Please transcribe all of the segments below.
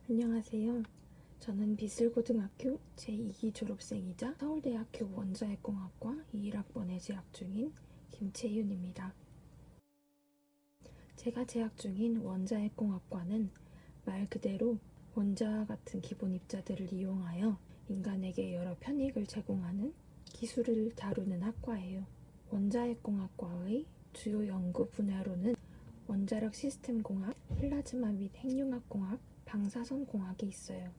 안녕하세요. 저는 비슬고등학교 제2기 졸업생이자 서울대학교 원자핵공학과 21학번에 재학 중인 김채윤입니다. 제가 재학 중인 원자핵공학과는 말 그대로 원자와 같은 기본 입자들을 이용하여 인간에게 여러 편익을 제공하는 기술을 다루는 학과예요. 원자핵공학과의 주요 연구 분야로는 원자력 시스템 공학, 플라즈마 및 핵융합 공학, 방사선 공학이 있어요.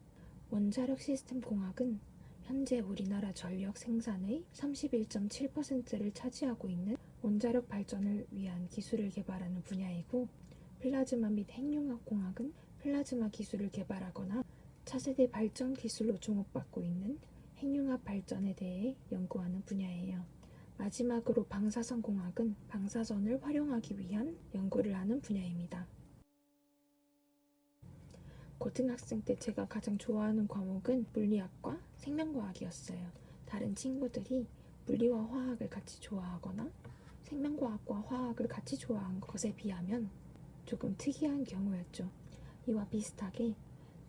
원자력 시스템 공학은 현재 우리나라 전력 생산의 31.7%를 차지하고 있는 원자력 발전을 위한 기술을 개발하는 분야이고, 플라즈마 및 핵융합 공학은 플라즈마 기술을 개발하거나 차세대 발전 기술로 주목받고 있는 핵융합 발전에 대해 연구하는 분야예요. 마지막으로 방사선 공학은 방사선을 활용하기 위한 연구를 하는 분야입니다. 고등학생 때 제가 가장 좋아하는 과목은 물리학과 생명과학이었어요. 다른 친구들이 물리와 화학을 같이 좋아하거나 생명과학과 화학을 같이 좋아한 것에 비하면 조금 특이한 경우였죠. 이와 비슷하게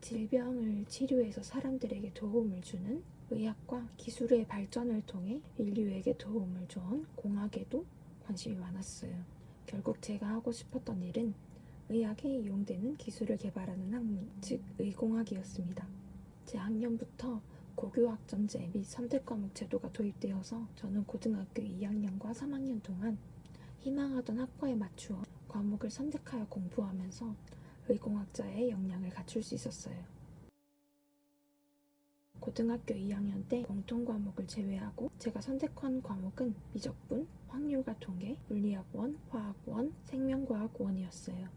질병을 치료해서 사람들에게 도움을 주는 의학과 기술의 발전을 통해 인류에게 도움을 준 공학에도 관심이 많았어요. 결국 제가 하고 싶었던 일은 의학에 이용되는 기술을 개발하는 학문, 즉 의공학이었습니다. 재학년부터 고교학점제 및 선택과목 제도가 도입되어서 저는 고등학교 2학년과 3학년 동안 희망하던 학과에 맞추어 과목을 선택하여 공부하면서 의공학자의 역량을 갖출 수 있었어요. 고등학교 2학년 때 공통 과목을 제외하고 제가 선택한 과목은 미적분, 확률과 통계, 물리학 1, 화학 1, 생명과학 1이었어요.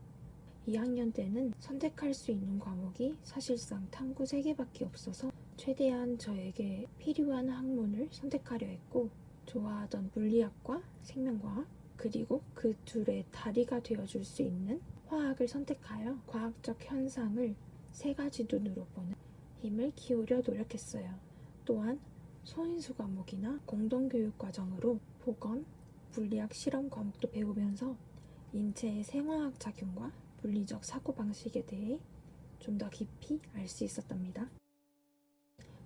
2학년 때는 선택할 수 있는 과목이 사실상 탐구 3개밖에 없어서 최대한 저에게 필요한 학문을 선택하려 했고, 좋아하던 물리학과 생명과학, 그리고 그 둘의 다리가 되어줄 수 있는 화학을 선택하여 과학적 현상을 3가지 눈으로 보는 힘을 키우려 노력했어요. 또한 소인수 과목이나 공동교육 과정으로 보건, 물리학 실험 과목도 배우면서 인체의 생화학 작용과 물리적 사고방식에 대해 좀 더 깊이 알 수 있었답니다.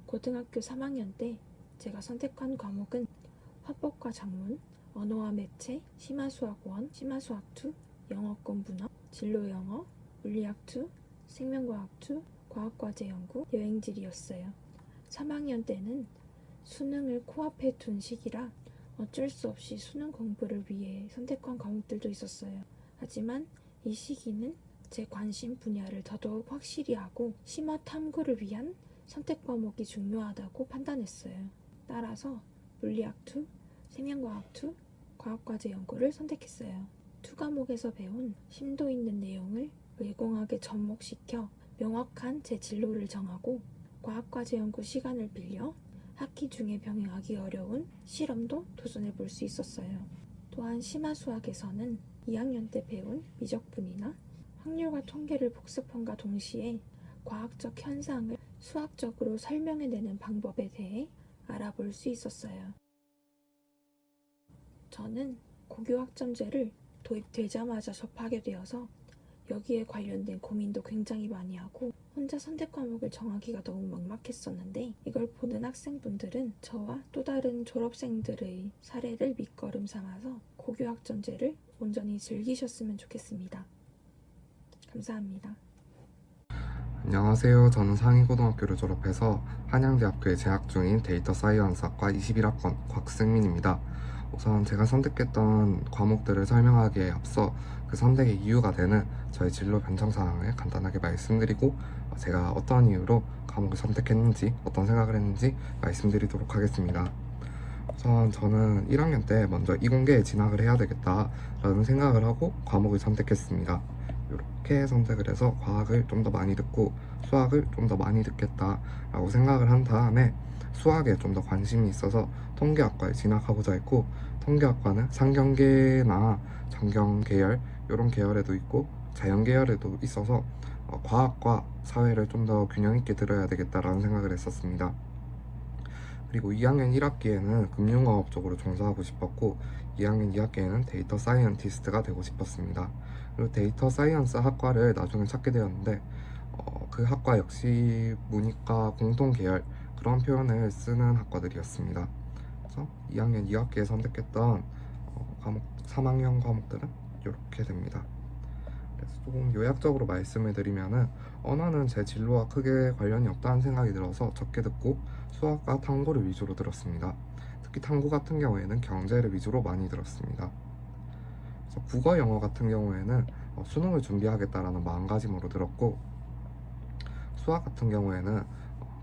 고등학교 3학년 때 제가 선택한 과목은 화법과 작문, 언어와 매체, 심화수학 1, 심화수학 2, 영어권 분업, 진로영어, 물리학 2, 생명과학 2, 과학과제 연구, 여행지리였어요. 3학년 때는 수능을 코앞에 둔 시기라 어쩔 수 없이 수능 공부를 위해 선택한 과목들도 있었어요. 하지만 이 시기는 제 관심 분야를 더더욱 확실히 하고 심화 탐구를 위한 선택 과목이 중요하다고 판단했어요. 따라서 물리학 2, 생명과학 2, 과학과제 연구를 선택했어요. 2 과목에서 배운 심도 있는 내용을 의공학에 접목시켜 명확한 제 진로를 정하고, 과학과제 연구 시간을 빌려 학기 중에 병행하기 어려운 실험도 도전해 볼 수 있었어요. 또한 심화수학에서는 2학년 때 배운 미적분이나 확률과 통계를 복습함과 동시에 과학적 현상을 수학적으로 설명해내는 방법에 대해 알아볼 수 있었어요. 저는 고교학점제를 도입되자마자 접하게 되어서 여기에 관련된 고민도 굉장히 많이 하고 혼자 선택 과목을 정하기가 너무 막막했었는데, 이걸 보는 학생분들은 저와 또 다른 졸업생들의 사례를 밑거름 삼아서 고교학점제를 온전히 즐기셨으면 좋겠습니다. 감사합니다. 안녕하세요. 저는 상위고등학교를 졸업해서 한양대학교에 재학 중인 데이터 사이언스학과 21학번 곽승민입니다. 우선 제가 선택했던 과목들을 설명하기에 앞서 그 선택의 이유가 되는 저의 진로 변경 사항을 간단하게 말씀드리고, 제가 어떤 이유로 과목을 선택했는지, 어떤 생각을 했는지 말씀드리도록 하겠습니다. 우선 저는 1학년 때 먼저 이공계에 진학을 해야 되겠다라는 생각을 하고 과목을 선택했습니다. 이렇게 선택을 해서 과학을 좀 더 많이 듣고 수학을 좀 더 많이 듣겠다라고 생각을 한 다음에 수학에 좀 더 관심이 있어서 통계학과에 진학하고자 했고, 통계학과는 상경계나 정경계열 이런 계열에도 있고 자연계열에도 있어서 과학과 사회를 좀 더 균형 있게 들어야 되겠다라는 생각을 했었습니다. 그리고 2학년 1학기에는 금융과업 쪽으로 종사하고 싶었고, 2학년 2학기에는 데이터 사이언티스트가 되고 싶었습니다. 그리고 데이터 사이언스 학과를 나중에 찾게 되었는데 그 학과 역시 문이과 공통 계열 그런 표현을 쓰는 학과들이었습니다. 그래서 2학년 2학기에 선택했던 과목 3학년 과목들은 이렇게 됩니다. 그래서 조금 요약적으로 말씀을 드리면은 언어는 제 진로와 크게 관련이 없다는 생각이 들어서 적게 듣고 수학과 탐구를 위주로 들었습니다. 특히 탐구 같은 경우에는 경제를 위주로 많이 들었습니다. 그래서 국어, 영어 같은 경우에는 수능을 준비하겠다라는 마음가짐으로 들었고, 수학 같은 경우에는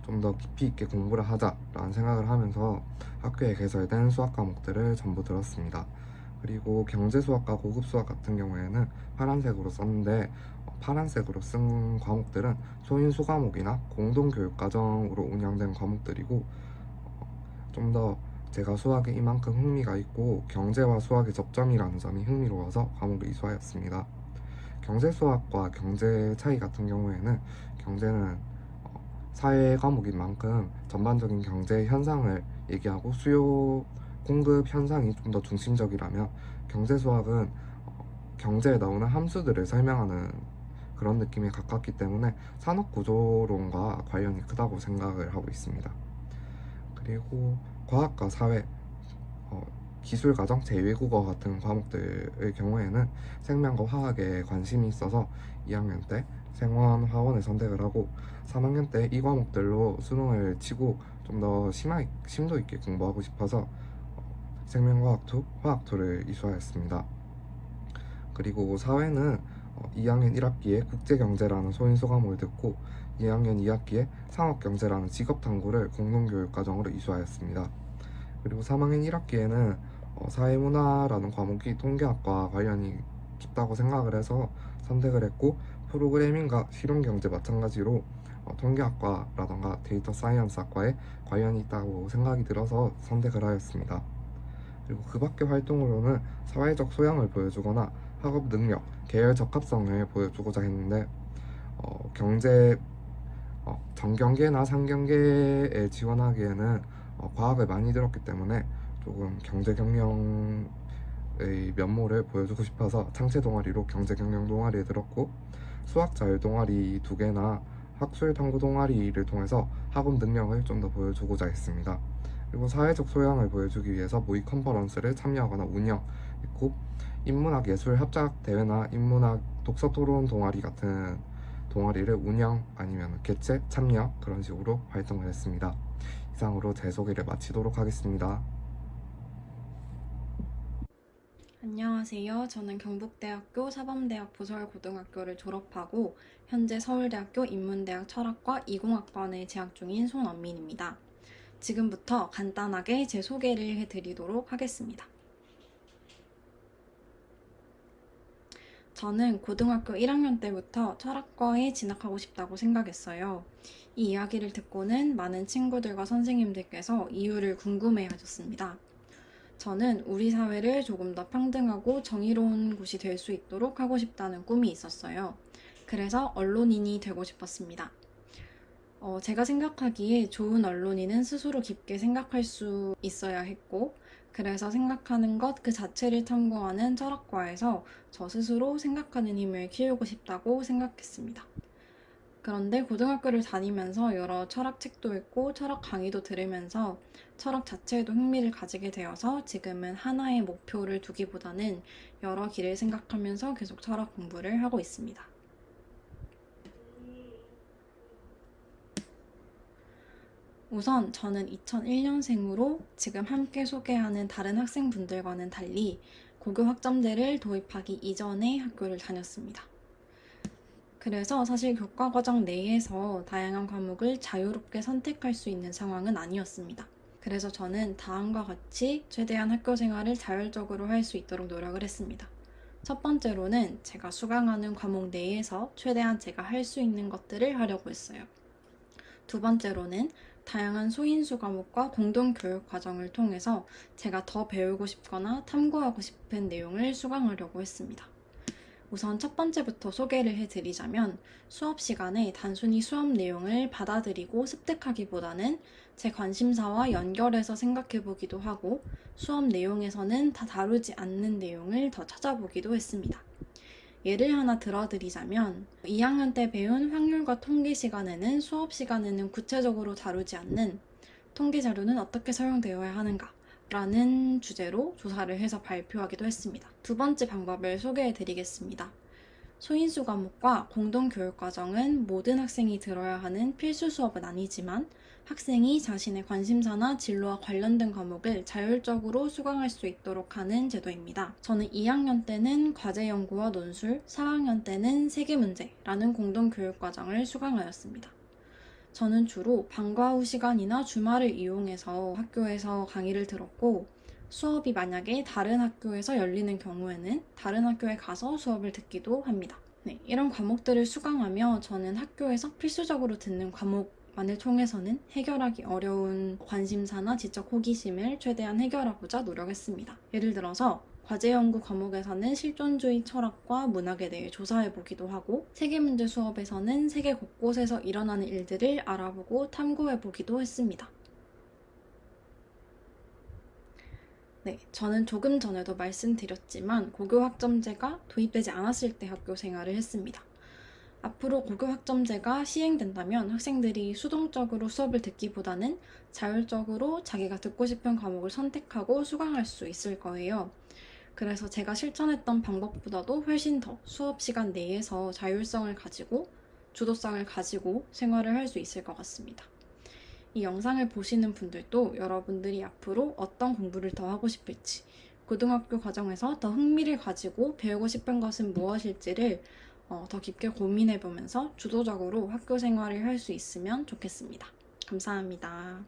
좀 더 깊이 있게 공부를 하자라는 생각을 하면서 학교에 개설된 수학 과목들을 전부 들었습니다. 그리고 경제 수학과 고급 수학 같은 경우에는 파란색으로 썼는데, 파란색으로 쓴 과목들은 소인수 과목이나 공동교육과정으로 운영된 과목들이고, 좀 더 제가 수학에 이만큼 흥미가 있고 경제와 수학의 접점이라는 점이 흥미로워서 과목을 이수하였습니다. 경제 수학과 경제 차이 같은 경우에는 경제는 사회 과목인 만큼 전반적인 경제 현상을 얘기하고 수요 공급 현상이 좀 더 중심적이라면, 경제 수학은 경제에 나오는 함수들을 설명하는 그런 느낌에 가깝기 때문에 산업 구조론과 관련이 크다고 생각을 하고 있습니다. 그리고 과학과 사회, 기술과정, 제2외국어 같은 과목들의 경우에는 생명과 화학에 관심이 있어서 2학년 때 생원, 화원을 선택을 하고 3학년 때 이 과목들로 수능을 치고 좀 더 심도 있게 공부하고 싶어서 생명과학 2, 화학 2를 이수하였습니다. 그리고 사회는 2학년 1학기에 국제경제라는 소인수 과목을 듣고 2학년 2학기에 상업경제라는 직업탐구를 공동교육과정으로 이수하였습니다. 그리고 3학년 1학기에는 사회문화라는 과목이 통계학과 관련이 깊다고 생각을 해서 선택을 했고, 프로그래밍과 실용경제 마찬가지로 통계학과라던가 데이터 사이언스 학과에 관련이 있다고 생각이 들어서 선택을 하였습니다. 그리고 그 밖의 활동으로는 사회적 소양을 보여주거나 학업 능력, 계열 적합성을 보여주고자 했는데, 경제 정경계나 상경계에 지원하기에는 과학을 많이 들었기 때문에 조금 경제 경영의 면모를 보여주고 싶어서 창체 동아리로 경제 경영 동아리에 들었고, 수학 자율 동아리 2개나 학술 탐구 동아리를 통해서 학업 능력을 좀 더 보여주고자 했습니다. 그리고 사회적 소양을 보여주기 위해서 모의 컨퍼런스를 참여하거나 운영했고, 인문학 예술 협작 대회나 인문학 독서 토론 동아리 같은 동아리를 운영 아니면 개최, 참여 그런 식으로 활동을 했습니다. 이상으로 제 소개를 마치도록 하겠습니다. 안녕하세요. 저는 경북대학교 사범대학 부설고등학교를 졸업하고 현재 서울대학교 인문대학 철학과 20학번에 재학 중인 손원민입니다. 지금부터 간단하게 제 소개를 해드리도록 하겠습니다. 저는 고등학교 1학년 때부터 철학과에 진학하고 싶다고 생각했어요. 이 이야기를 듣고는 많은 친구들과 선생님들께서 이유를 궁금해 하셨습니다. 저는 우리 사회를 조금 더 평등하고 정의로운 곳이 될 수 있도록 하고 싶다는 꿈이 있었어요. 그래서 언론인이 되고 싶었습니다. 제가 생각하기에 좋은 언론인은 스스로 깊게 생각할 수 있어야 했고, 그래서 생각하는 것 그 자체를 탐구하는 철학과에서 저 스스로 생각하는 힘을 키우고 싶다고 생각했습니다. 그런데 고등학교를 다니면서 여러 철학 책도 읽고 철학 강의도 들으면서 철학 자체에도 흥미를 가지게 되어서 지금은 하나의 목표를 두기보다는 여러 길을 생각하면서 계속 철학 공부를 하고 있습니다. 우선 저는 2001년생으로 지금 함께 소개하는 다른 학생분들과는 달리 고교 학점제를 도입하기 이전에 학교를 다녔습니다. 그래서 사실 교과과정 내에서 다양한 과목을 자유롭게 선택할 수 있는 상황은 아니었습니다. 그래서 저는 다음과 같이 최대한 학교 생활을 자율적으로 할 수 있도록 노력을 했습니다. 첫 번째로는 제가 수강하는 과목 내에서 최대한 제가 할 수 있는 것들을 하려고 했어요. 두 번째로는 다양한 소인수 과목과 공동교육 과정을 통해서 제가 더 배우고 싶거나 탐구하고 싶은 내용을 수강하려고 했습니다. 우선 첫 번째부터 소개를 해드리자면, 수업 시간에 단순히 수업 내용을 받아들이고 습득하기보다는 제 관심사와 연결해서 생각해보기도 하고, 수업 내용에서는 다 다루지 않는 내용을 더 찾아보기도 했습니다. 예를 하나 들어드리자면 2학년 때 배운 확률과 통계 시간에는 수업 시간에는 구체적으로 다루지 않는 통계 자료는 어떻게 사용되어야 하는가 라는 주제로 조사를 해서 발표하기도 했습니다. 두 번째 방법을 소개해 드리겠습니다. 소인수 과목과 공동교육과정은 모든 학생이 들어야 하는 필수 수업은 아니지만 학생이 자신의 관심사나 진로와 관련된 과목을 자율적으로 수강할 수 있도록 하는 제도입니다. 저는 2학년 때는 과제 연구와 논술, 3학년 때는 세계문제라는 공동교육과정을 수강하였습니다. 저는 주로 방과 후 시간이나 주말을 이용해서 학교에서 강의를 들었고 수업이 만약에 다른 학교에서 열리는 경우에는 다른 학교에 가서 수업을 듣기도 합니다. 네, 이런 과목들을 수강하며 저는 학교에서 필수적으로 듣는 과목만을 통해서는 해결하기 어려운 관심사나 지적 호기심을 최대한 해결하고자 노력했습니다. 예를 들어서 과제 연구 과목에서는 실존주의 철학과 문학에 대해 조사해보기도 하고 세계문제 수업에서는 세계 곳곳에서 일어나는 일들을 알아보고 탐구해보기도 했습니다. 네, 저는 조금 전에도 말씀드렸지만 고교학점제가 도입되지 않았을 때 학교 생활을 했습니다. 앞으로 고교학점제가 시행된다면 학생들이 수동적으로 수업을 듣기보다는 자율적으로 자기가 듣고 싶은 과목을 선택하고 수강할 수 있을 거예요. 그래서 제가 실천했던 방법보다도 훨씬 더 수업 시간 내에서 자율성을 가지고 주도성을 가지고 생활을 할 수 있을 것 같습니다. 이 영상을 보시는 분들도 여러분들이 앞으로 어떤 공부를 더 하고 싶을지, 고등학교 과정에서 더 흥미를 가지고 배우고 싶은 것은 무엇일지를 더 깊게 고민해 보면서 주도적으로 학교 생활을 할 수 있으면 좋겠습니다. 감사합니다.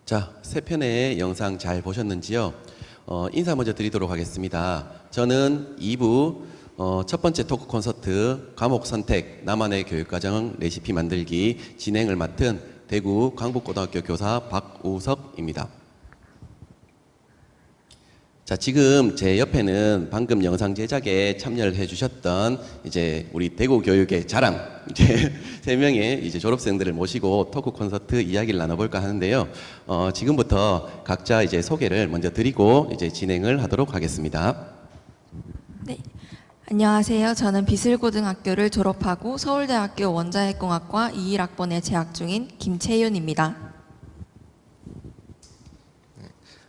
자, 세 편의 영상 잘 보셨는지요? 인사 먼저 드리도록 하겠습니다. 저는 2부 첫 번째 토크 콘서트 과목 선택 나만의 교육과정 레시피 만들기 진행을 맡은 대구 광북고등학교 교사 박우석입니다. 자, 지금 제 옆에는 방금 영상 제작에 참여를 해주셨던 이제 우리 대구 교육의 자랑 이제 3명의 이제 졸업생들을 모시고 토크 콘서트 이야기를 나눠볼까 하는데요. 지금부터 각자 이제 소개를 먼저 드리고 이제 진행을 하도록 하겠습니다. 네, 안녕하세요. 저는 비슬고등학교를 졸업하고 서울대학교 원자핵공학과 21학번에 재학 중인 김채윤입니다.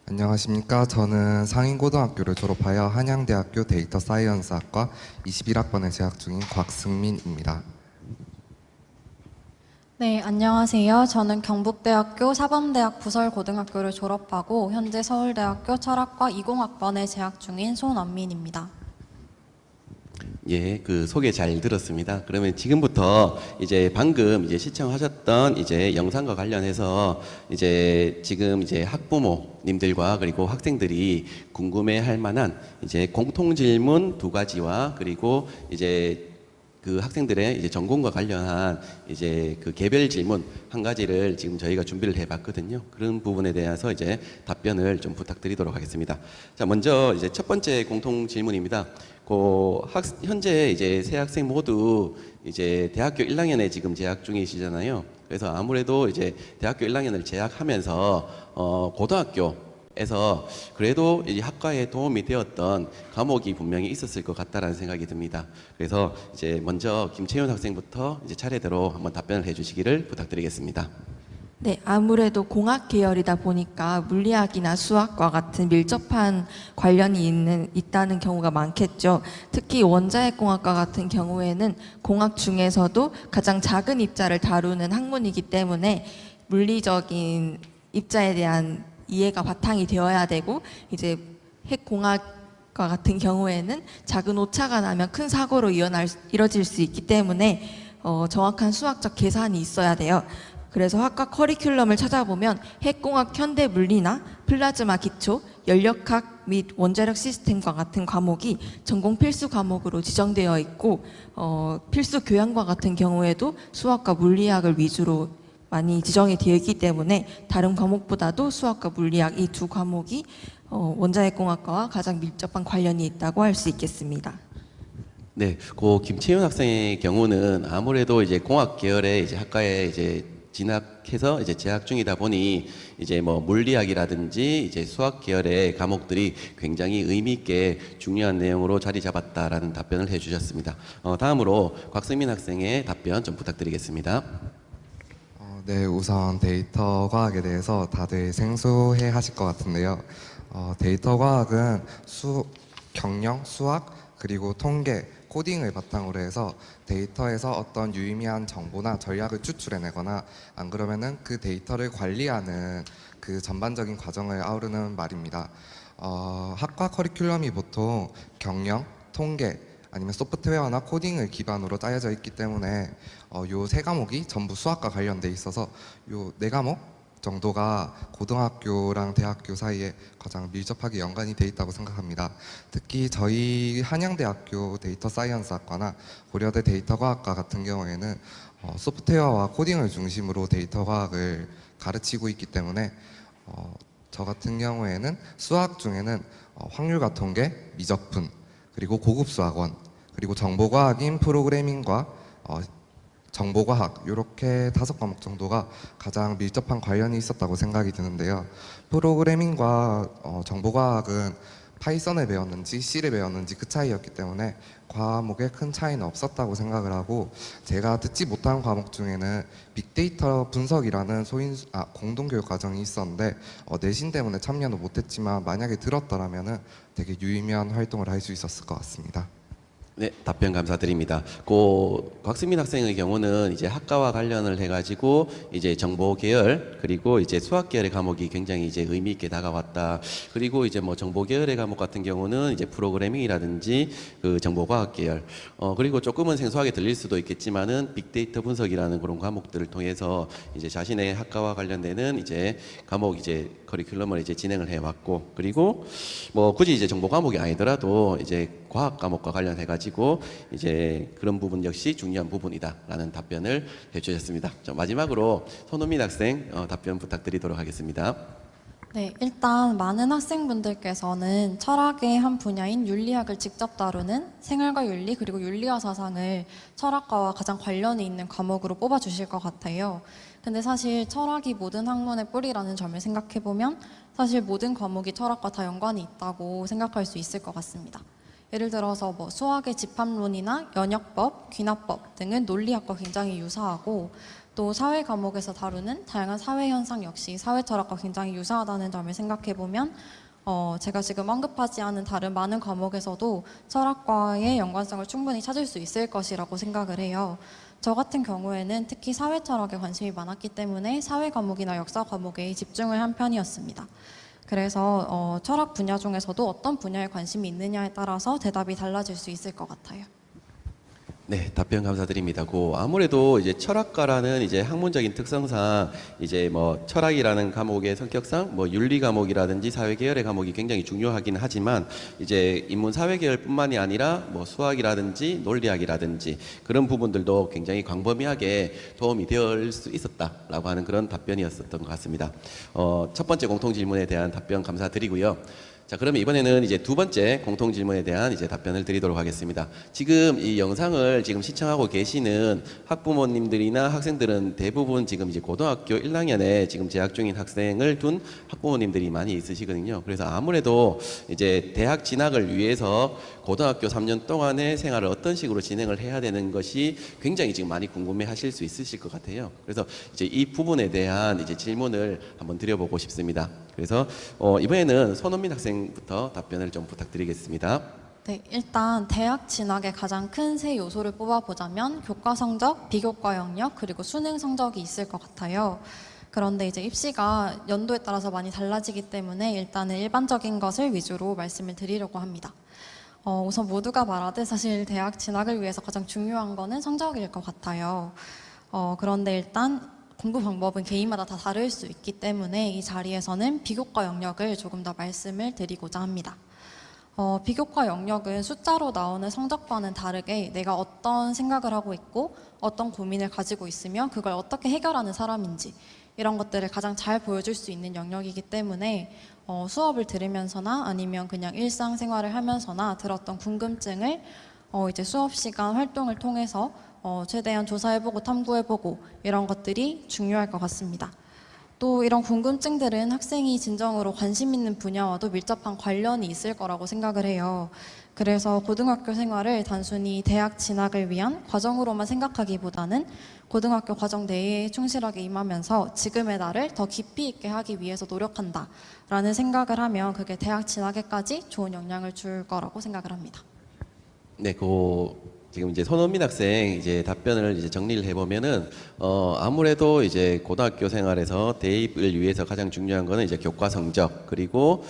안녕하십니까. 저는 상인고등학교를 졸업하여 한양대학교 데이터 사이언스학과 21학번에 재학 중인 곽승민입니다. 네, 안녕하세요. 저는 경북대학교 사범대학 부설고등학교를 졸업하고 현재 서울대학교 철학과 20학번에 재학 중인 손언민입니다. 예, 그 소개 잘 들었습니다. 그러면 지금부터 이제 방금 이제 시청하셨던 이제 영상과 관련해서 이제 지금 이제 학부모님들과 그리고 학생들이 궁금해할 만한 이제 공통 질문 2가지와 그리고 이제 그 학생들의 이제 전공과 관련한 이제 그 개별 질문 1가지를 지금 저희가 준비를 해봤거든요. 그런 부분에 대해서 이제 답변을 좀 부탁드리도록 하겠습니다. 자, 먼저 이제 첫 번째 공통 질문입니다. 현재 이제 세 학생 모두 이제 대학교 1학년에 지금 재학 중이시잖아요. 그래서 아무래도 이제 대학교 1학년을 재학하면서 고등학교에서 그래도 이 학과에 도움이 되었던 과목이 분명히 있었을 것 같다라는 생각이 듭니다. 그래서 이제 먼저 김채윤 학생부터 이제 차례대로 한번 답변을 해주시기를 부탁드리겠습니다. 네, 아무래도 공학 계열이다 보니까 물리학이나 수학과 같은 밀접한 관련이 있다는 경우가 많겠죠. 특히 원자핵공학과 같은 경우에는 공학 중에서도 가장 작은 입자를 다루는 학문이기 때문에 물리적인 입자에 대한 이해가 바탕이 되어야 되고, 이제 핵공학과 같은 경우에는 작은 오차가 나면 큰 사고로 이뤄질 수 있기 때문에 정확한 수학적 계산이 있어야 돼요. 그래서 학과 커리큘럼을 찾아보면 핵공학 현대물리나 플라즈마 기초, 연력학 및 원자력 시스템과 같은 과목이 전공 필수 과목으로 지정되어 있고, 필수 교양과 같은 경우에도 수학과 물리학을 위주로 많이 지정이 되어 있기 때문에 다른 과목보다도 수학과 물리학 이 2 과목이 원자핵공학과와 가장 밀접한 관련이 있다고 할 수 있겠습니다. 네, 그 김채윤 학생의 경우는 아무래도 이제 공학 계열의 이제 학과에 이제 진학해서 이제 재학 중이다 보니 이제 뭐 물리학이라든지 이제 수학 계열의 과목들이 굉장히 의미 있게 중요한 내용으로 자리 잡았다라는 답변을 해주셨습니다. 다음으로 곽승민 학생의 답변 좀 부탁드리겠습니다. 네, 우선 데이터 과학에 대해서 다들 생소해 하실 것 같은데요. 데이터 과학은 경영, 수학, 그리고 통계, 코딩을 바탕으로 해서 데이터에서 어떤 유의미한 정보나 전략을 추출해내거나 안 그러면은 그 데이터를 관리하는 그 전반적인 과정을 아우르는 말입니다. 학과 커리큘럼이 보통 경영, 통계, 아니면 소프트웨어나 코딩을 기반으로 짜여져 있기 때문에 요 세 과목이 전부 수학과 관련돼 있어서 요 네 과목 정도가 고등학교랑 대학교 사이에 가장 밀접하게 연관이 돼 있다고 생각합니다. 특히 저희 한양대학교 데이터 사이언스 학과나 고려대 데이터 과학과 같은 경우에는 소프트웨어와 코딩을 중심으로 데이터 과학을 가르치고 있기 때문에 저 같은 경우에는 수학 중에는 확률과 통계, 미적분, 그리고 고급 수학원, 그리고 정보과학인 프로그래밍과 정보과학 이렇게 5과목 정도가 가장 밀접한 관련이 있었다고 생각이 드는데요. 프로그래밍과 정보과학은 파이썬을 배웠는지 C를 배웠는지 그 차이였기 때문에 과목에 큰 차이는 없었다고 생각을 하고, 제가 듣지 못한 과목 중에는 빅데이터 분석이라는 공동교육 과정이 있었는데 내신 때문에 참여는 못했지만 만약에 들었더라면 되게 유의미한 활동을 할 수 있었을 것 같습니다. 네, 답변 감사드립니다. 곽승민 학생의 경우는 이제 학과와 관련을 해가지고 이제 정보 계열 그리고 이제 수학 계열의 과목이 굉장히 이제 의미 있게 다가왔다. 그리고 이제 뭐 정보 계열의 과목 같은 경우는 이제 프로그래밍이라든지 그 정보과학 계열, 그리고 조금은 생소하게 들릴 수도 있겠지만은 빅데이터 분석이라는 그런 과목들을 통해서 이제 자신의 학과와 관련되는 이제 과목 이제 커리큘럼을 이제 진행을 해왔고, 그리고 뭐 굳이 이제 정보 과목이 아니더라도 이제 과학 과목과 관련해가지고 이제 그런 부분 역시 중요한 부분이다라는 답변을 해주셨습니다. 마지막으로 손은민 학생 답변 부탁드리도록 하겠습니다. 네, 일단 많은 학생분들께서는 철학의 한 분야인 윤리학을 직접 다루는 생활과 윤리 그리고 윤리와 사상을 철학과와 가장 관련이 있는 과목으로 뽑아주실 것 같아요. 근데 사실 철학이 모든 학문의 뿌리라는 점을 생각해보면 사실 모든 과목이 철학과 다 연관이 있다고 생각할 수 있을 것 같습니다. 예를 들어서 뭐 수학의 집합론이나 연역법, 귀납법 등은 논리학과 굉장히 유사하고, 또 사회 과목에서 다루는 다양한 사회 현상 역시 사회 철학과 굉장히 유사하다는 점을 생각해보면 제가 지금 언급하지 않은 다른 많은 과목에서도 철학과의 연관성을 충분히 찾을 수 있을 것이라고 생각을 해요. 저 같은 경우에는 특히 사회 철학에 관심이 많았기 때문에 사회 과목이나 역사 과목에 집중을 한 편이었습니다. 그래서 철학 분야 중에서도 어떤 분야에 관심이 있느냐에 따라서 대답이 달라질 수 있을 것 같아요. 네, 답변 감사드립니다. 아무래도 이제 철학과라는 이제 학문적인 특성상 이제 뭐 철학이라는 과목의 성격상 뭐 윤리 과목이라든지 사회 계열의 과목이 굉장히 중요하긴 하지만 이제 인문 사회 계열뿐만이 아니라 뭐 수학이라든지 논리학이라든지 그런 부분들도 굉장히 광범위하게 도움이 될 수 있었다라고 하는 그런 답변이었었던 것 같습니다. 첫 번째 공통 질문에 대한 답변 감사드리고요. 자, 그러면 이번에는 이제 두 번째 공통 질문에 대한 이제 답변을 드리도록 하겠습니다. 지금 이 영상을 지금 시청하고 계시는 학부모님들이나 학생들은 대부분 지금 이제 고등학교 1학년에 지금 재학 중인 학생을 둔 학부모님들이 많이 있으시거든요. 그래서 아무래도 이제 대학 진학을 위해서 고등학교 3년 동안의 생활을 어떤 식으로 진행을 해야 되는 것이 굉장히 지금 많이 궁금해 하실 수 있으실 것 같아요. 그래서 이제 이 부분에 대한 이제 질문을 한번 드려보고 싶습니다. 그래서 이번에는 손은민 학생부터 답변을 좀 부탁드리겠습니다. 네, 일단 대학 진학의 가장 큰 세 요소를 뽑아보자면 교과 성적, 비교과 영역, 그리고 수능 성적이 있을 것 같아요. 그런데 이제 입시가 연도에 따라서 많이 달라지기 때문에 일단은 일반적인 것을 위주로 말씀을 드리려고 합니다. 우선 모두가 말하듯 사실 대학 진학을 위해서 가장 중요한 거는 성적일 것 같아요. 그런데 일단 공부 방법은 개인마다 다 다를 수 있기 때문에 이 자리에서는 비교과 영역을 조금 더 말씀을 드리고자 합니다. 비교과 영역은 숫자로 나오는 성적과는 다르게 내가 어떤 생각을 하고 있고 어떤 고민을 가지고 있으며 그걸 어떻게 해결하는 사람인지 이런 것들을 가장 잘 보여줄 수 있는 영역이기 때문에 수업을 들으면서나 아니면 그냥 일상생활을 하면서나 들었던 궁금증을 이제 수업 시간 활동을 통해서 최대한 조사해보고 탐구해보고 이런 것들이 중요할 것 같습니다. 또 이런 궁금증들은 학생이 진정으로 관심 있는 분야와도 밀접한 관련이 있을 거라고 생각을 해요. 그래서 고등학교 생활을 단순히 대학 진학을 위한 과정으로만 생각하기보다는 고등학교 과정 내에 충실하게 임하면서 지금의 나를 더 깊이 있게 하기 위해서 노력한다 라는 생각을 하면 그게 대학 진학에까지 좋은 영향을 줄 거라고 생각을 합니다. 네, 지금 이제 손원민 학생 이제 답변을 이제 정리를 해보면은 아무래도 이제 고등학교 생활에서 대입을 위해서 가장 중요한 거는 이제 교과 성적 그리고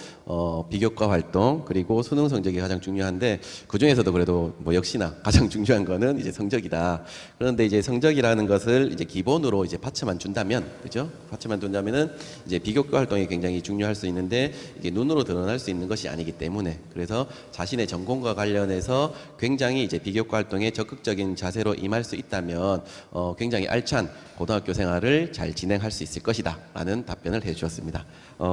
비교과 활동 그리고 수능 성적이 가장 중요한데 그 중에서도 그래도 뭐 역시나 가장 중요한 거는 이제 성적이다. 그런데 이제 성적이라는 것을 이제 기본으로 이제 받쳐만 준다면, 그죠? 받쳐만 준다면은 이제 비교과 활동이 굉장히 중요할 수 있는데 이게 눈으로 드러날 수 있는 것이 아니기 때문에 그래서 자신의 전공과 관련해서 굉장히 이제 비교과 활동에 적극적인 자세로 임할 수 있다면 굉장히 알찬 고등학교 생활을 잘 진행할 수 있을 것이다 라는 답변을 해주셨습니다.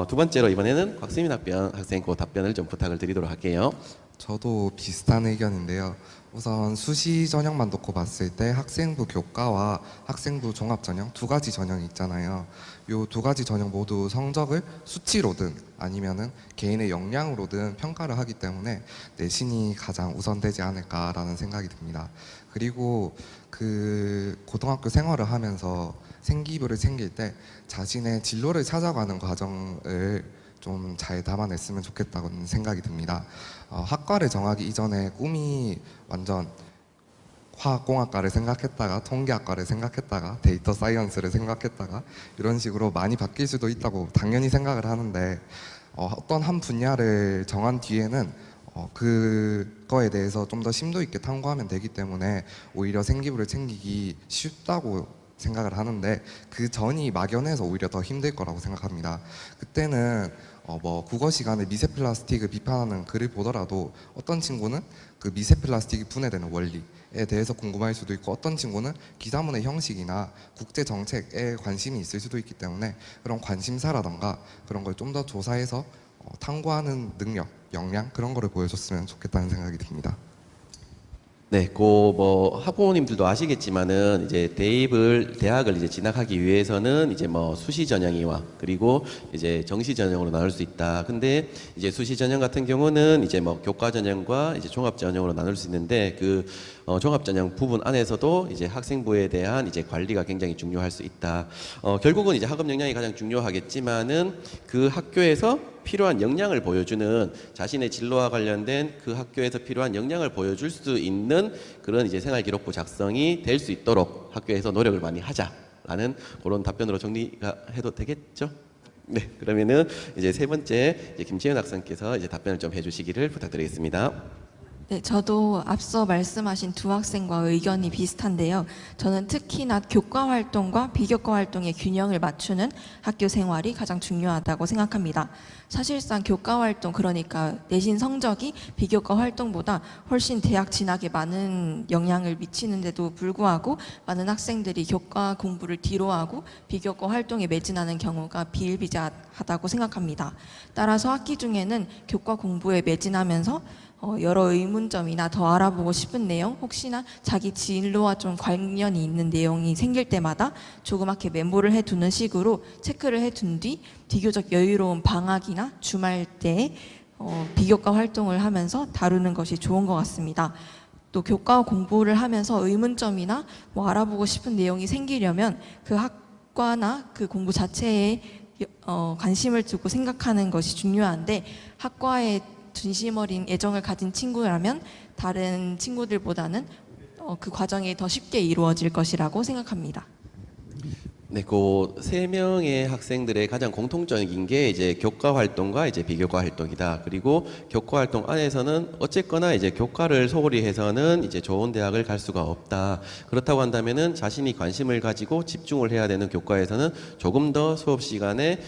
두 번째로 이번에는 곽수민 학생 그 답변을 좀 부탁을 드리도록 할게요. 저도 비슷한 의견인데요. 우선 수시 전형만 놓고 봤을 때 학생부 교과와 학생부 종합전형 두 가지 전형이 있잖아요. 요 두 가지 전형 모두 성적을 수치로든 아니면은 개인의 역량으로든 평가를 하기 때문에 내신이 가장 우선되지 않을까라는 생각이 듭니다. 그리고 그 고등학교 생활을 하면서 생기부를 챙길 때 자신의 진로를 찾아가는 과정을 좀 잘 담아냈으면 좋겠다는 생각이 듭니다. 학과를 정하기 이전에 꿈이 완전 화학공학과를 생각했다가 통계학과를 생각했다가 데이터 사이언스를 생각했다가 이런 식으로 많이 바뀔 수도 있다고 당연히 생각을 하는데 어떤 한 분야를 정한 뒤에는 그거에 대해서 좀 더 심도 있게 탐구하면 되기 때문에 오히려 생기부를 챙기기 쉽다고 생각을 하는데 그 전이 막연해서 오히려 더 힘들 거라고 생각합니다. 그때는 뭐 국어 시간에 미세 플라스틱을 비판하는 글을 보더라도 어떤 친구는 그 미세 플라스틱이 분해되는 원리에 대해서 궁금할 수도 있고 어떤 친구는 기사문의 형식이나 국제 정책에 관심이 있을 수도 있기 때문에 그런 관심사라던가 그런 걸 좀 더 조사해서 탐구하는 능력, 역량 그런 거를 보여줬으면 좋겠다는 생각이 듭니다. 네, 학부모님들도 아시겠지만은 이제 대학을 이제 진학하기 위해서는 이제 뭐 수시 전형이와 그리고 이제 정시 전형으로 나눌 수 있다. 근데 이제 수시 전형 같은 경우는 이제 뭐 교과 전형과 이제 종합 전형으로 나눌 수 있는데 그 종합 전형 부분 안에서도 이제 학생부에 대한 이제 관리가 굉장히 중요할 수 있다. 결국은 이제 학업 역량이 가장 중요하겠지만은 그 학교에서 필요한 역량을 보여주는 자신의 진로와 관련된 그 학교에서 필요한 역량을 보여줄 수 있는 그런 이제 생활기록부 작성이 될 수 있도록 학교에서 노력을 많이 하자라는 그런 답변으로 정리가 해도 되겠죠? 네, 그러면은 이제 세 번째 이제 김채연 학생께서 이제 답변을 좀 해주시기를 부탁드리겠습니다. 네, 저도 앞서 말씀하신 두 학생과 의견이 비슷한데요. 저는 특히나 교과 활동과 비교과 활동의 균형을 맞추는 학교 생활이 가장 중요하다고 생각합니다. 사실상 교과 활동, 그러니까 내신 성적이 비교과 활동보다 훨씬 대학 진학에 많은 영향을 미치는데도 불구하고 많은 학생들이 교과 공부를 뒤로하고 비교과 활동에 매진하는 경우가 비일비재하다고 생각합니다. 따라서 학기 중에는 교과 공부에 매진하면서 여러 의문점이나 더 알아보고 싶은 내용, 혹시나 자기 진로와 좀 관련이 있는 내용이 생길 때마다 조그맣게 메모를 해두는 식으로 체크를 해둔 뒤 비교적 여유로운 방학이나 주말 때에 비교과 활동을 하면서 다루는 것이 좋은 것 같습니다. 또 교과 공부를 하면서 의문점이나 뭐 알아보고 싶은 내용이 생기려면 그 학과나 그 공부 자체에 관심을 두고 생각하는 것이 중요한데 학과에 진심 어린 애정을 가진 친구라면 다른 친구들보다는 그 과정이 더 쉽게 이루어질 것이라고 생각합니다. 네, 그 세 명의 학생들의 가장 공통적인 게 이제 교과 활동과 이제 비교과 활동이다. 그리고 교과 활동 안에서는 어쨌거나 이제 교과를 소홀히 해서는 이제 좋은 대학을 갈 수가 없다. 그렇다고 한다면은 자신이 관심을 가지고 집중을 해야 되는 교과에서는 조금 더 수업 시간에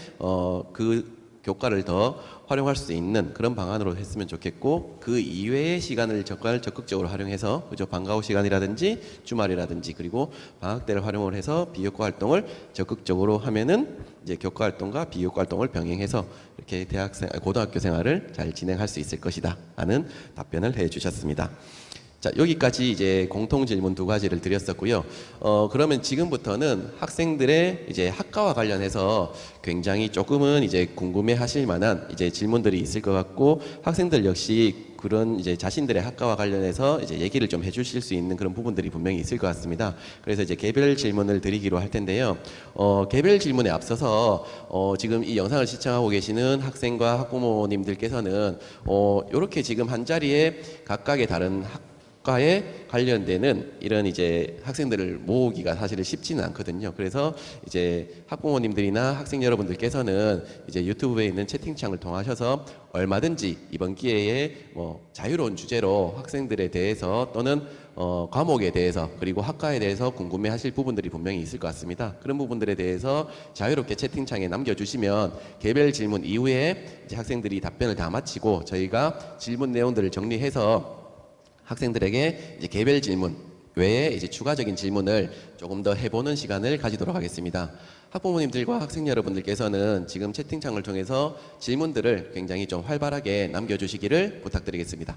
그 교과를 더 활용할 수 있는 그런 방안으로 했으면 좋겠고 그 이외의 시간을 적극적으로 활용해서 그죠 방과 후 시간이라든지 주말이라든지 그리고 방학 때를 활용을 해서 비교과 활동을 적극적으로 하면은 이제 교과 활동과 비교과 활동을 병행해서 이렇게 고등학교 생활을 잘 진행할 수 있을 것이다 라는 답변을 해주셨습니다. 자, 여기까지 이제 공통 질문 두 가지를 드렸었고요. 그러면 지금부터는 학생들의 이제 학과와 관련해서 굉장히 조금은 이제 궁금해 하실 만한 이제 질문들이 있을 것 같고, 학생들 역시 그런 이제 자신들의 학과와 관련해서 이제 얘기를 좀 해주실 수 있는 그런 부분들이 분명히 있을 것 같습니다. 그래서 이제 개별 질문을 드리기로 할 텐데요. 개별 질문에 앞서서 지금 이 영상을 시청하고 계시는 학생과 학부모님들께서는 이렇게 지금 한 자리에 각각의 다른 과에 관련되는 이런 이제 학생들을 모으기가 사실은 쉽지는 않거든요. 그래서 이제 학부모님들이나 학생 여러분들께서는 이제 유튜브에 있는 채팅창을 통하셔서 얼마든지 이번 기회에 뭐 자유로운 주제로 학생들에 대해서 또는 과목에 대해서 그리고 학과에 대해서 궁금해하실 부분들이 분명히 있을 것 같습니다. 그런 부분들에 대해서 자유롭게 채팅창에 남겨주시면 개별 질문 이후에 이제 학생들이 답변을 다 마치고 저희가 질문 내용들을 정리해서 학생들에게 이제 개별 질문 외에 이제 추가적인 질문을 조금 더 해보는 시간을 가지도록 하겠습니다. 학부모님들과 학생 여러분들께서는 지금 채팅창을 통해서 질문들을 굉장히 좀 활발하게 남겨주시기를 부탁드리겠습니다.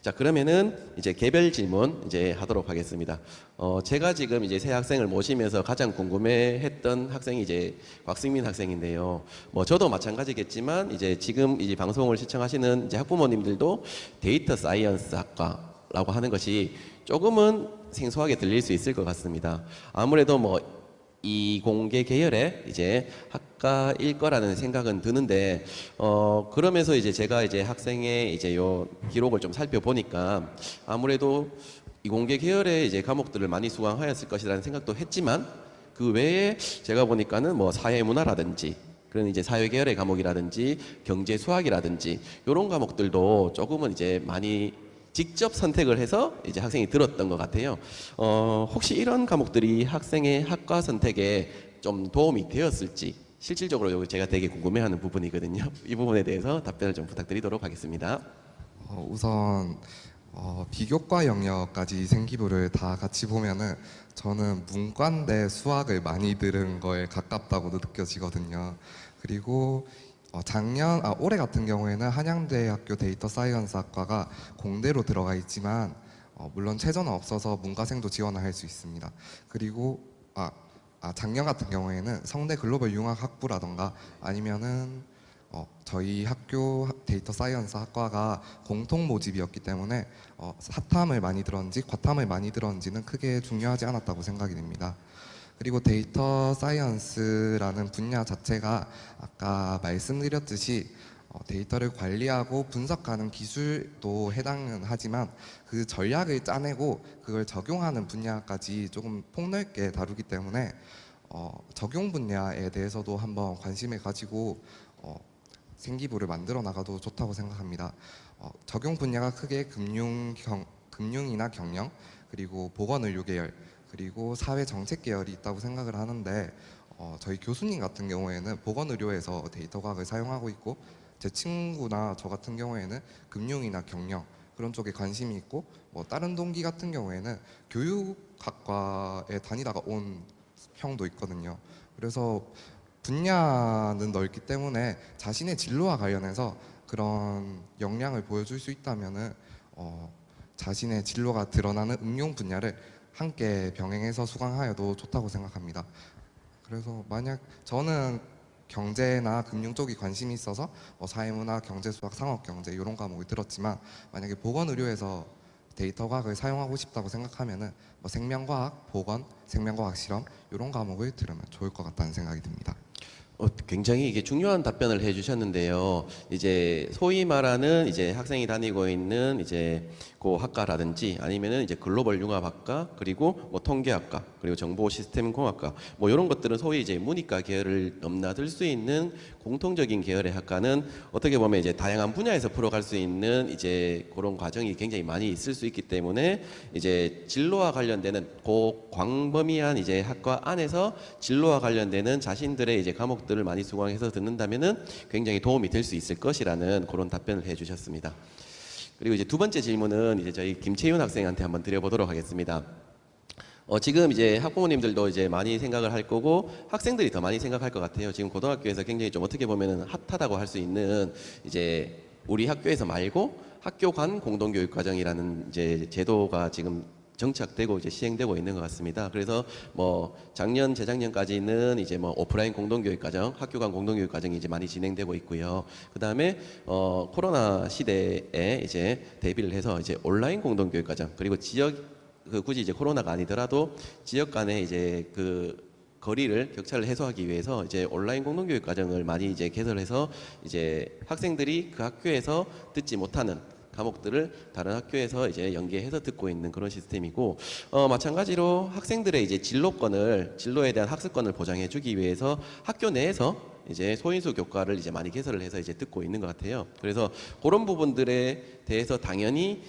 자, 그러면은 이제 개별 질문 이제 하도록 하겠습니다. 제가 지금 이제 새 학생을 모시면서 가장 궁금해했던 학생이 이제 곽승민 학생인데요. 뭐 저도 마찬가지겠지만 이제 지금 이제 방송을 시청하시는 이제 학부모님들도 데이터 사이언스 학과 라고 하는 것이 조금은 생소하게 들릴 수 있을 것 같습니다. 아무래도 뭐 이공계 계열의 이제 학과일 거라는 생각은 드는데, 그러면서 이제 제가 이제 학생의 이제 요 기록을 좀 살펴보니까 아무래도 이공계 계열의 이제 과목들을 많이 수강하였을 것이라는 생각도 했지만, 그 외에 제가 보니까는 뭐 사회문화라든지 그런 이제 사회계열의 과목이라든지 경제 수학이라든지 이런 과목들도 조금은 이제 많이 직접 선택을 해서 이제 학생이 들었던 것 같아요. 혹시 이런 과목들이 학생의 학과 선택에 좀 도움이 되었을지 실질적으로 제가 되게 궁금해하는 부분이거든요. 이 부분에 대해서 답변을 좀 부탁드리도록 하겠습니다. 우선 비교과 영역까지 생기부를 다 같이 보면은 저는 문과인데 수학을 많이 들은 거에 가깝다고도 느껴지거든요. 그리고 올해 같은 경우에는 한양대학교 데이터 사이언스 학과가 공대로 들어가 있지만 물론 최저는 없어서 문과생도 지원을 할 수 있습니다. 그리고 작년 같은 경우에는 성대 글로벌 융합 학부라던가 아니면은 저희 학교 데이터 사이언스 학과가 공통 모집이었기 때문에 사탐을 많이 들었는지 과탐을 많이 들었는지는 크게 중요하지 않았다고 생각이 됩니다. 그리고 데이터 사이언스라는 분야 자체가 아까 말씀드렸듯이 데이터를 관리하고 분석하는 기술도 해당은 하지만 그 전략을 짜내고 그걸 적용하는 분야까지 조금 폭넓게 다루기 때문에 적용 분야에 대해서도 한번 관심을 가지고 생기부를 만들어 나가도 좋다고 생각합니다. 적용 분야가 크게 금융이나 경영, 그리고 보건의료 계열, 그리고 사회정책 계열이 있다고 생각을 하는데 저희 교수님 같은 경우에는 보건의료에서 데이터 과학을 사용하고 있고, 제 친구나 저 같은 경우에는 금융이나 경영 그런 쪽에 관심이 있고, 뭐 다른 동기 같은 경우에는 교육학과에 다니다가 온 형도 있거든요. 그래서 분야는 넓기 때문에 자신의 진로와 관련해서 그런 역량을 보여줄 수 있다면은 자신의 진로가 드러나는 응용 분야를 함께 병행해서 수강하여도 좋다고 생각합니다. 그래서 만약 저는 경제나 금융 쪽이 관심이 있어서 사회문화, 경제수학, 상업경제 이런 과목을 들었지만, 만약에 보건의료에서 데이터 과학을 사용하고 싶다고 생각하면은 생명과학, 보건, 생명과학 실험 이런 과목을 들으면 좋을 것 같다는 생각이 듭니다. 굉장히 이게 중요한 답변을 해주셨는데요. 이제 소위 말하는 이제 학생이 다니고 있는 이제 그 학과라든지 아니면은 이제 글로벌 융합학과, 그리고 뭐 통계학과, 그리고 정보시스템공학과, 뭐 이런 것들은 소위 이제 문이과 계열을 넘나들 수 있는 공통적인 계열의 학과는 어떻게 보면 이제 다양한 분야에서 풀어갈 수 있는 이제 그런 과정이 굉장히 많이 있을 수 있기 때문에 이제 진로와 관련되는 그 광범위한 이제 학과 안에서 진로와 관련되는 자신들의 이제 과목들을 많이 수강해서 듣는다면은 굉장히 도움이 될 수 있을 것이라는 그런 답변을 해주셨습니다. 그리고 이제 두 번째 질문은 이제 저희 김채윤 학생한테 한번 드려보도록 하겠습니다. 지금 이제 학부모님들도 이제 많이 생각을 할 거고 학생들이 더 많이 생각할 것 같아요. 지금 고등학교에서 굉장히 좀 어떻게 보면은 핫하다고 할 수 있는 이제 우리 학교에서 말고 학교 간 공동교육과정이라는 이제 제도가 지금 정착되고 이제 시행되고 있는 것 같습니다. 그래서 뭐 작년, 재작년까지는 이제 뭐 오프라인 공동교육과정, 학교 간 공동교육과정이 이제 많이 진행되고 있고요. 그 다음에 코로나 시대에 이제 대비를 해서 이제 온라인 공동교육과정, 그리고 지역 굳이 이제 코로나가 아니더라도 지역 간에 이제 거리를 격차를 해소하기 위해서 이제 온라인 공동교육 과정을 많이 이제 개설해서 이제 학생들이 그 학교에서 듣지 못하는 과목들을 다른 학교에서 이제 연계해서 듣고 있는 그런 시스템이고, 마찬가지로 학생들의 이제 진로에 대한 학습권을 보장해주기 위해서 학교 내에서 이제 소인수 교과를 이제 많이 개설을 해서 이제 듣고 있는 것 같아요. 그래서 그런 부분들에 대해서 당연히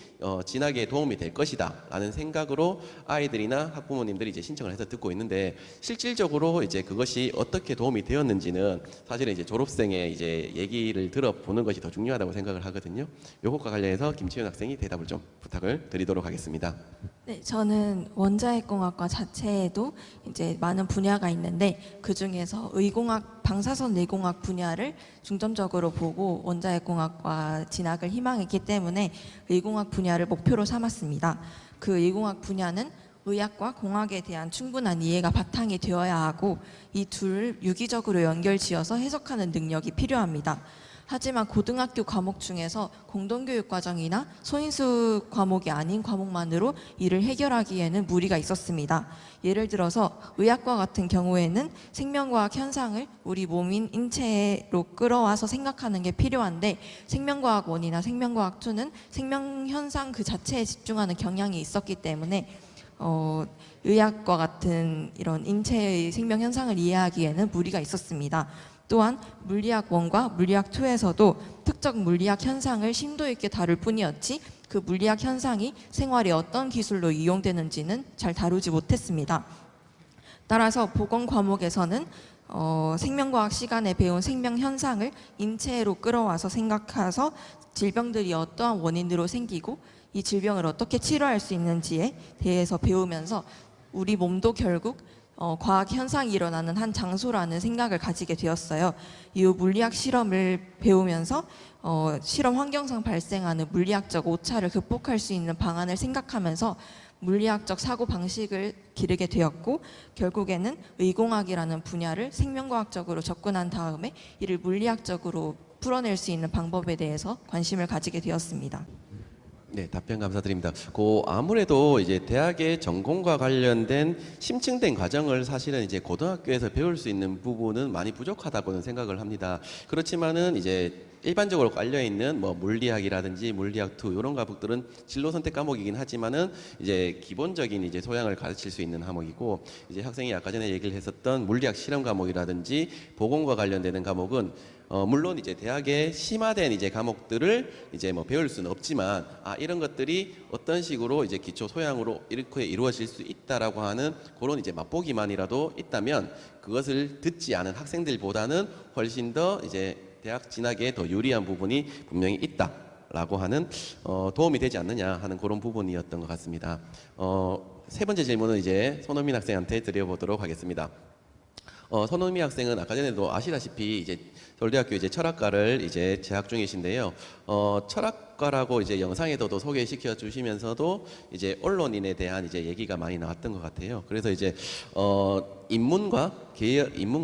진학에 도움이 될 것이다라는 생각으로 아이들이나 학부모님들이 이제 신청을 해서 듣고 있는데, 실질적으로 이제 그것이 어떻게 도움이 되었는지는 사실은 이제 졸업생의 이제 얘기를 들어보는 것이 더 중요하다고 생각을 하거든요. 요것과 관련해서 김채윤 학생이 대답을 좀 부탁을 드리도록 하겠습니다. 네, 저는 원자핵공학과 자체에도 이제 많은 분야가 있는데 그 중에서 의공학, 방사선 내공학 분야를 중점적으로 보고 원자핵공학과 진학을 희망했기 때문에 의공학 분야를 목표로 삼았습니다. 그 의공학 분야는 의학과 공학에 대한 충분한 이해가 바탕이 되어야 하고 이 둘을 유기적으로 연결지어서 해석하는 능력이 필요합니다. 하지만 고등학교 과목 중에서 공동교육과정이나 소인수 과목이 아닌 과목만으로 이를 해결하기에는 무리가 있었습니다. 예를 들어서 의학과 같은 경우에는 생명과학 현상을 우리 몸인 인체로 끌어와서 생각하는 게 필요한데, 생명과학 1이나 생명과학 2는 생명현상 그 자체에 집중하는 경향이 있었기 때문에 의학과 같은 이런 인체의 생명현상을 이해하기에는 무리가 있었습니다. 또한 물리학 1과 물리학 2에서도 특정 물리학 현상을 심도 있게 다룰 뿐이었지 그 물리학 현상이 생활에 어떤 기술로 이용되는지는 잘 다루지 못했습니다. 따라서 보건 과목에서는 생명과학 시간에 배운 생명 현상을 인체로 끌어와서 생각해서 질병들이 어떠한 원인으로 생기고 이 질병을 어떻게 치료할 수 있는지에 대해서 배우면서 우리 몸도 결국 과학 현상이 일어나는 한 장소라는 생각을 가지게 되었어요. 이후 물리학 실험을 배우면서 실험 환경상 발생하는 물리학적 오차를 극복할 수 있는 방안을 생각하면서 물리학적 사고 방식을 기르게 되었고, 결국에는 의공학이라는 분야를 생명과학적으로 접근한 다음에 이를 물리학적으로 풀어낼 수 있는 방법에 대해서 관심을 가지게 되었습니다. 네, 답변 감사드립니다. 아무래도 이제 대학의 전공과 관련된 심층된 과정을 사실은 이제 고등학교에서 배울 수 있는 부분은 많이 부족하다고는 생각을 합니다. 그렇지만은 이제 일반적으로 깔려 있는 뭐 물리학이라든지 물리학 2 이런 과목들은 진로 선택 과목이긴 하지만은 이제 기본적인 이제 소양을 가르칠 수 있는 과목이고, 이제 학생이 아까 전에 얘기를 했었던 물리학 실험 과목이라든지 보건과 관련되는 과목은 물론 이제 대학에 심화된 이제 과목들을 이제 뭐 배울 수는 없지만 이런 것들이 어떤 식으로 이제 기초 소양으로 이렇게 이루어질 수 있다라고 하는 그런 이제 맛보기만이라도 있다면 그것을 듣지 않은 학생들보다는 훨씬 더 이제 대학 진학에 더 유리한 부분이 분명히 있다라고 하는 도움이 되지 않느냐 하는 그런 부분이었던 것 같습니다. 세 번째 질문은 이제 손흥민 학생한테 드려보도록 하겠습니다. 손흥민 학생은 아까 전에도 아시다시피 이제 서울대학교 이제 철학과를 이제 재학 중이신데요. 철학과라고 이제 영상에서도 소개시켜 주시면서도 이제 언론인에 대한 이제 얘기가 많이 나왔던 것 같아요. 그래서 이제 인문과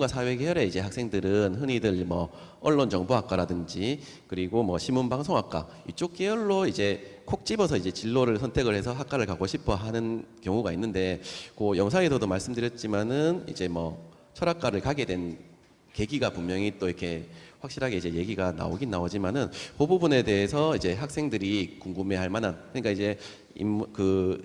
사회 계열의 이제 학생들은 흔히들 뭐 언론정보학과라든지 그리고 뭐 신문방송학과 이쪽 계열로 이제 콕 집어서 이제 진로를 선택을 해서 학과를 가고 싶어 하는 경우가 있는데, 그 영상에서도 말씀드렸지만은 이제 뭐 철학과를 가게 된 계기가 분명히 또 이렇게 확실하게 이제 얘기가 나오긴 나오지만은 그 부분에 대해서 이제 학생들이 궁금해할 만한, 그러니까 이제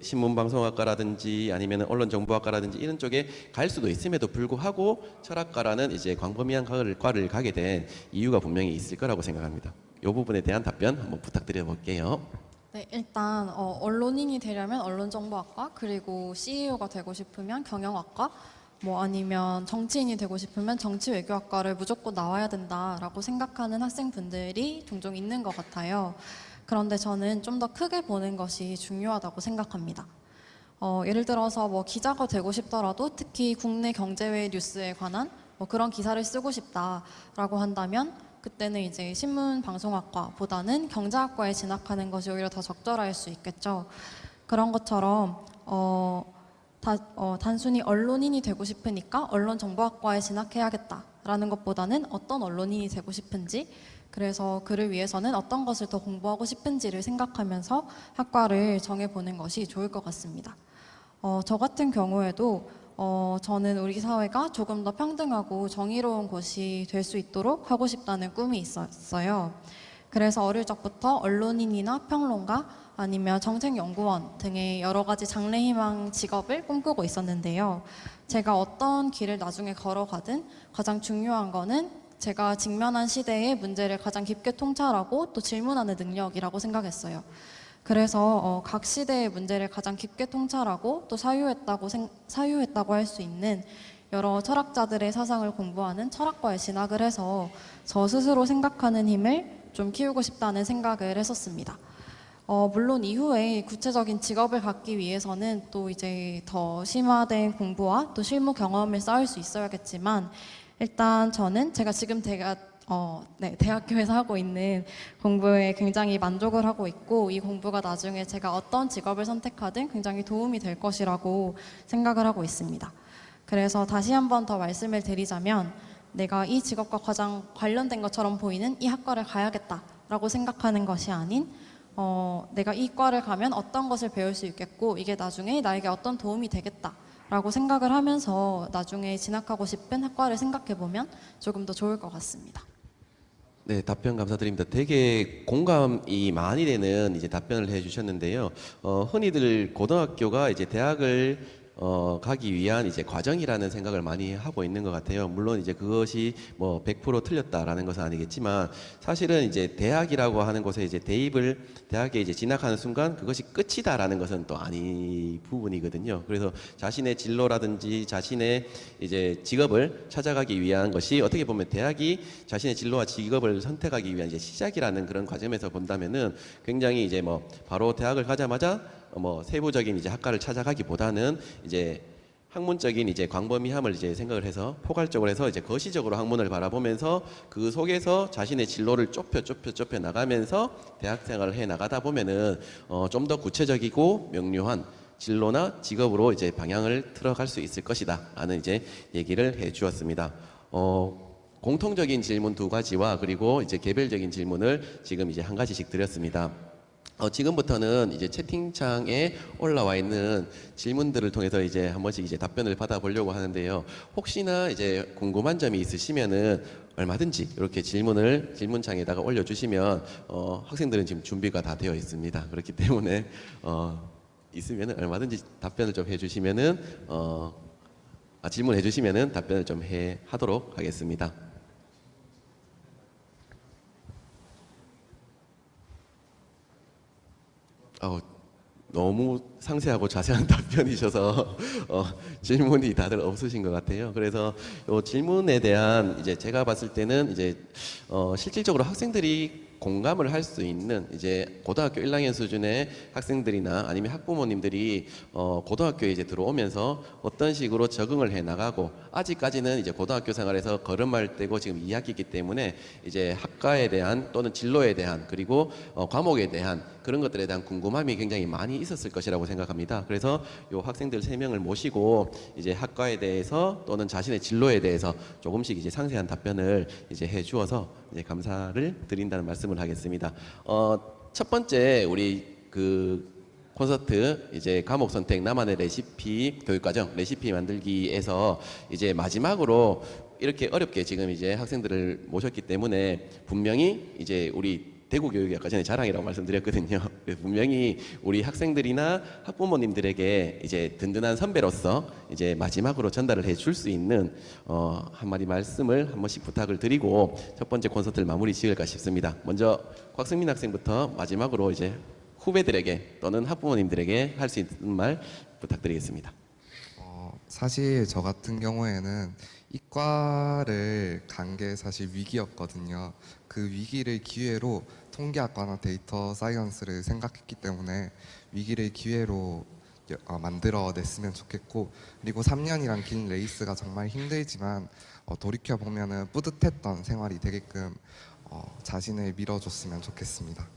신문방송학과라든지 아니면 언론정보학과라든지 이런 쪽에 갈 수도 있음에도 불구하고 철학과라는 이제 광범위한 과를 가게 된 이유가 분명히 있을 거라고 생각합니다. 이 부분에 대한 답변 한번 부탁드려 볼게요. 네, 일단 언론인이 되려면 언론정보학과, 그리고 CEO가 되고 싶으면 경영학과, 뭐 아니면 정치인이 되고 싶으면 정치외교학과를 무조건 나와야 된다라고 생각하는 학생분들이 종종 있는 것 같아요. 그런데 저는 좀 더 크게 보는 것이 중요하다고 생각합니다. 예를 들어서 뭐 기자가 되고 싶더라도 특히 국내 경제외 뉴스에 관한 뭐 그런 기사를 쓰고 싶다라고 한다면 그때는 이제 신문방송학과보다는 경제학과에 진학하는 것이 오히려 더 적절할 수 있겠죠. 그런 것처럼 단순히 언론인이 되고 싶으니까 언론정보학과에 진학해야겠다라는 것보다는 어떤 언론인이 되고 싶은지, 그래서 그를 위해서는 어떤 것을 더 공부하고 싶은지를 생각하면서 학과를 정해보는 것이 좋을 것 같습니다. 저 같은 경우에도 저는 우리 사회가 조금 더 평등하고 정의로운 곳이 될 수 있도록 하고 싶다는 꿈이 있었어요. 그래서 어릴 적부터 언론인이나 평론가 아니면 정책연구원 등의 여러 가지 장래희망 직업을 꿈꾸고 있었는데요. 제가 어떤 길을 나중에 걸어가든 가장 중요한 거는 제가 직면한 시대의 문제를 가장 깊게 통찰하고 또 질문하는 능력이라고 생각했어요. 그래서 각 시대의 문제를 가장 깊게 통찰하고 또 사유했다고 할 수 있는 여러 철학자들의 사상을 공부하는 철학과에 진학을 해서 저 스스로 생각하는 힘을 좀 키우고 싶다는 생각을 했었습니다. 물론 이후에 구체적인 직업을 갖기 위해서는 또 이제 더 심화된 공부와 또 실무 경험을 쌓을 수 있어야겠지만, 일단 저는 제가 지금 대학교에서 하고 있는 공부에 굉장히 만족을 하고 있고, 이 공부가 나중에 제가 어떤 직업을 선택하든 굉장히 도움이 될 것이라고 생각을 하고 있습니다. 그래서 다시 한번 더 말씀을 드리자면, 내가 이 직업과 가장 관련된 것처럼 보이는 이 학과를 가야겠다라고 생각하는 것이 아닌, 내가 이 과를 가면 어떤 것을 배울 수 있겠고 이게 나중에 나에게 어떤 도움이 되겠다라고 생각을 하면서 나중에 진학하고 싶은 학과를 생각해보면 조금 더 좋을 것 같습니다. 네, 답변 감사드립니다. 되게 공감이 많이 되는 이제 답변을 해주셨는데요. 흔히들 고등학교가 이제 대학을 가기 위한 이제 과정이라는 생각을 많이 하고 있는 것 같아요. 물론 이제 그것이 뭐 100% 틀렸다라는 것은 아니겠지만, 사실은 이제 대학이라고 하는 곳에 이제 대학에 이제 진학하는 순간 그것이 끝이다라는 것은 또 아닌 부분이거든요. 그래서 자신의 진로라든지 자신의 이제 직업을 찾아가기 위한 것이 어떻게 보면 대학이 자신의 진로와 직업을 선택하기 위한 이제 시작이라는 그런 과정에서 본다면은 굉장히 이제 뭐 바로 대학을 가자마자 뭐 세부적인 이제 학과를 찾아가기보다는 이제 학문적인 이제 광범위함을 이제 생각을 해서 포괄적으로 해서 이제 거시적으로 학문을 바라보면서 그 속에서 자신의 진로를 좁혀 나가면서 대학 생활을 해 나가다 보면은 좀 더 구체적이고 명료한 진로나 직업으로 이제 방향을 틀어갈 수 있을 것이다라는 이제 얘기를 해 주었습니다. 공통적인 질문 2가지와 그리고 이제 개별적인 질문을 지금 이제 1가지씩 드렸습니다. 지금부터는 이제 채팅창에 올라와 있는 질문들을 통해서 이제 한 번씩 이제 답변을 받아보려고 하는데요. 혹시나 이제 궁금한 점이 있으시면은 얼마든지 이렇게 질문창에다가 올려주시면 학생들은 지금 준비가 다 되어 있습니다. 그렇기 때문에 있으면은 얼마든지 답변을 좀 해주시면은 질문해 주시면은 답변을 좀 하도록 하겠습니다. 너무 상세하고 자세한 답변이셔서 질문이 다들 없으신 것 같아요. 그래서 이 질문에 대한 이제 제가 봤을 때는 이제 실질적으로 학생들이 공감을 할 수 있는 이제 고등학교 1학년 수준의 학생들이나 아니면 학부모님들이 고등학교에 이제 들어오면서 어떤 식으로 적응을 해 나가고, 아직까지는 이제 고등학교 생활에서 걸음마를 떼고 지금 2학기이기 때문에 이제 학과에 대한 또는 진로에 대한 그리고 과목에 대한 그런 것들에 대한 궁금함이 굉장히 많이 있었을 것이라고 생각합니다. 그래서 요 학생들 3명을 모시고 이제 학과에 대해서 또는 자신의 진로에 대해서 조금씩 이제 상세한 답변을 이제 해 주어서 이제 감사를 드린다는 말씀을 하겠습니다. 첫 번째 우리 콘서트 이제 과목 선택 나만의 레시피 교육과정 레시피 만들기에서 이제 마지막으로 이렇게 어렵게 지금 이제 학생들을 모셨기 때문에 분명히 이제 우리 대구교육이 아까 전에 자랑이라고 말씀드렸거든요. 그래서 분명히 우리 학생들이나 학부모님들에게 이제 든든한 선배로서 이제 마지막으로 전달을 해줄 수 있는 한마디 말씀을 한 번씩 부탁을 드리고 첫 번째 콘서트를 마무리 지을까 싶습니다. 먼저 곽승민 학생부터 마지막으로 이제 후배들에게 또는 학부모님들에게 할 수 있는 말 부탁드리겠습니다. 사실 저 같은 경우에는 이과를 간 게 사실 위기였거든요. 그 위기를 기회로 통계학과나 데이터 사이언스를 생각했기 때문에 위기를 기회로 만들어냈으면 좋겠고, 그리고 3년이란 긴 레이스가 정말 힘들지만 돌이켜보면은 뿌듯했던 생활이 되게끔 자신을 밀어줬으면 좋겠습니다.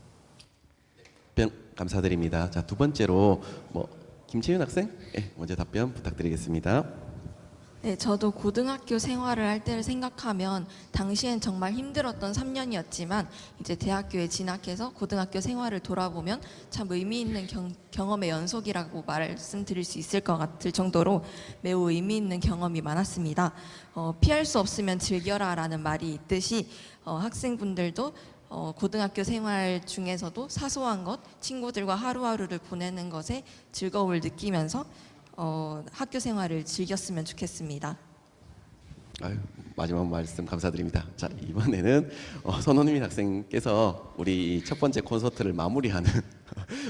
답변 감사드립니다. 자, 두 번째로 김채윤 학생, 먼저 답변 부탁드리겠습니다. 네, 저도 고등학교 생활을 할 때를 생각하면 당시엔 정말 힘들었던 3년이었지만 이제 대학교에 진학해서 고등학교 생활을 돌아보면 참 의미 있는 경험의 연속이라고 말씀드릴 수 있을 것 같을 정도로 매우 의미 있는 경험이 많았습니다. 피할 수 없으면 즐겨라라는 말이 있듯이 학생분들도 고등학교 생활 중에서도 사소한 것, 친구들과 하루하루를 보내는 것에 즐거움을 느끼면서 학교 생활을 즐겼으면 좋겠습니다. 아유, 마지막 말씀 감사드립니다. 자, 이번에는 손원민 학생께서 우리 첫 번째 콘서트를 마무리하는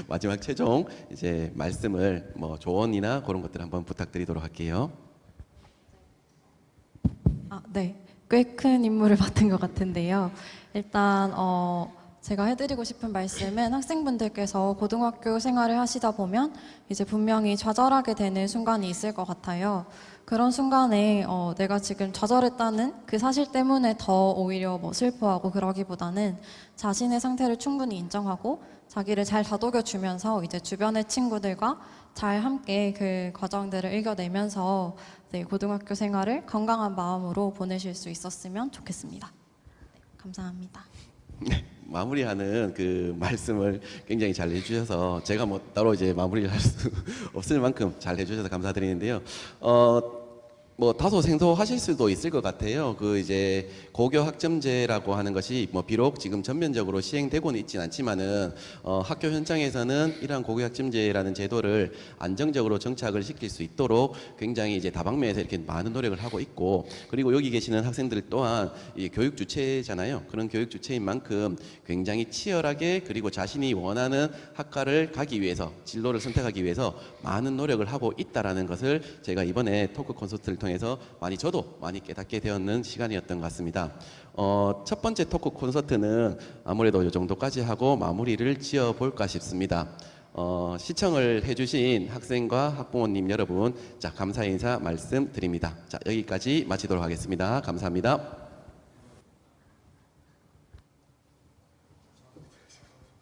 마지막 최종 이제 말씀을 조언이나 그런 것들 한번 부탁드리도록 할게요. 네. 꽤 큰 임무를 맡은 것 같은데요. 일단 제가 해드리고 싶은 말씀은 학생분들께서 고등학교 생활을 하시다 보면 이제 분명히 좌절하게 되는 순간이 있을 것 같아요. 그런 순간에 내가 지금 좌절했다는 그 사실 때문에 더 오히려 슬퍼하고 그러기보다는 자신의 상태를 충분히 인정하고 자기를 잘 다독여주면서 이제 주변의 친구들과 잘 함께 그 과정들을 이겨내면서 고등학교 생활을 건강한 마음으로 보내실 수 있었으면 좋겠습니다. 네, 감사합니다. 네, 마무리하는 그 말씀을 굉장히 잘 해주셔서 제가 따로 이제 마무리를 할 수 없을 만큼 잘 해주셔서 감사드리는데요. 다소 생소하실 수도 있을 것 같아요. 그 이제 고교 학점제라고 하는 것이 비록 지금 전면적으로 시행되고는 있지는 않지만은 학교 현장에서는 이러한 고교 학점제라는 제도를 안정적으로 정착을 시킬 수 있도록 굉장히 이제 다방면에서 이렇게 많은 노력을 하고 있고, 그리고 여기 계시는 학생들 또한 이 교육 주체잖아요. 그런 교육 주체인 만큼 굉장히 치열하게 그리고 자신이 원하는 학과를 가기 위해서 진로를 선택하기 위해서 많은 노력을 하고 있다라는 것을 제가 이번에 토크 콘서트를 통해서 저도 많이 깨닫게 되었는 시간이었던 것 같습니다. 첫 번째 토크 콘서트는 아무래도 이 정도까지 하고 마무리를 지어볼까 싶습니다. 시청을 해주신 학생과 학부모님 여러분, 자, 감사 인사 말씀드립니다. 자, 여기까지 마치도록 하겠습니다. 감사합니다.